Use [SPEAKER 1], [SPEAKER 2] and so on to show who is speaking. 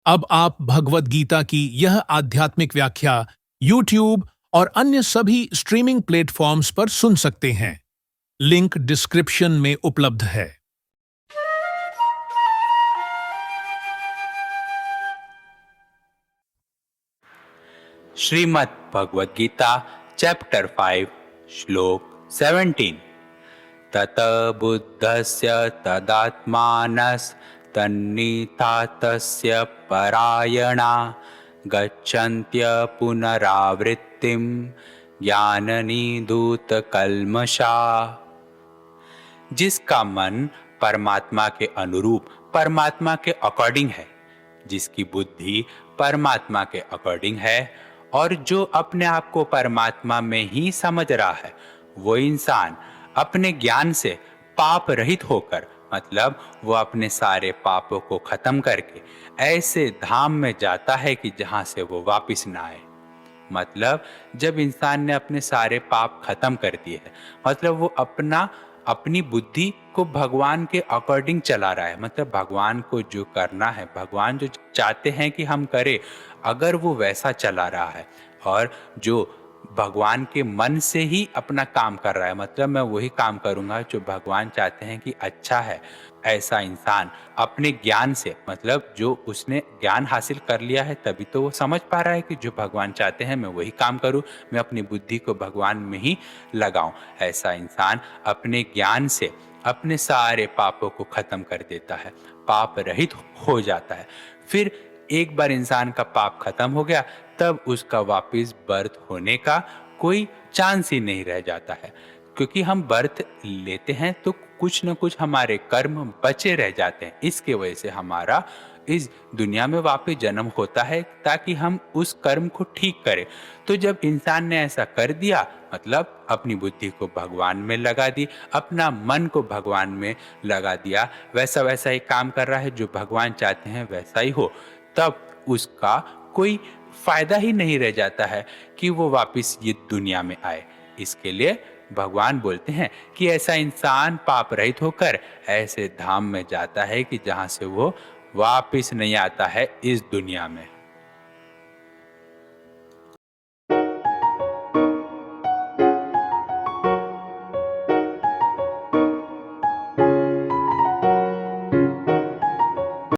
[SPEAKER 1] अब आप भगवद गीता की यह आध्यात्मिक व्याख्या YouTube और अन्य सभी स्ट्रीमिंग प्लेटफॉर्म्स पर सुन सकते हैं। लिंक डिस्क्रिप्शन में उपलब्ध है।
[SPEAKER 2] श्रीमद् भगवद गीता चैप्टर 5 श्लोक 17। तत बुद्धस्य तदात्मानस्तन्नितातस्य परायणा गच्छन्त्य पुनरावृत्तिं ज्ञाननिधूतकल्मषा। जिसका मन परमात्मा के अनुरूप, परमात्मा के अकॉर्डिंग है, जिसकी बुद्धि परमात्मा के अकॉर्डिंग है और जो अपने आप को परमात्मा में ही समझ रहा है, वो इंसान अपने ज्ञान से पाप रहित होकर, मतलब वो अपने सारे पापों को खत्म करके ऐसे धाम में जाता है कि जहां से वो वापस ना आए। मतलब जब इंसान ने अपने सारे पाप खत्म कर दिए हैं, मतलब वो अपनी बुद्धि को भगवान के अकॉर्डिंग चला रहा है। मतलब भगवान को जो करना है, भगवान जो चाहते हैं कि हम करें, अगर वो वैसा चला रहा है और जो भगवान के मन से ही अपना काम कर रहा है, मतलब मैं वही काम करूंगा जो भगवान चाहते हैं कि अच्छा है, ऐसा इंसान अपने ज्ञान से, मतलब जो उसने ज्ञान हासिल कर लिया है तभी तो वो समझ पा रहा है कि जो भगवान चाहते हैं मैं वही काम करूं, मैं अपनी बुद्धि को भगवान में ही लगाऊं। ऐसा इंसान अपने ज्ञान से अपने सारे पापों को खत्म कर देता है, पाप रहित हो जाता है। फिर एक बार इंसान का पाप खत्म हो गया, तब उसका वापस बर्थ होने का कोई चांस ही नहीं रह जाता है। क्योंकि हम बर्थ लेते हैं तो कुछ न कुछ हमारे कर्म बचे रह जाते हैं, इसके वजह से हमारा इस दुनिया में वापस जन्म होता है ताकि हम उस कर्म को ठीक करें। तो जब इंसान ने ऐसा कर दिया, मतलब अपनी बुद्धि को भगवान में लगा दी, अपना मन को भगवान में लगा दिया, वैसा वैसा ही काम कर रहा है, जो भगवान चाहते हैं वैसा ही हो, तब उसका कोई फायदा ही नहीं रह जाता है कि वो वापस ये दुनिया में आए। इसके लिए भगवान बोलते हैं कि ऐसा इंसान पाप रहित होकर ऐसे धाम में जाता है कि जहां से वो वापस नहीं आता है इस दुनिया में।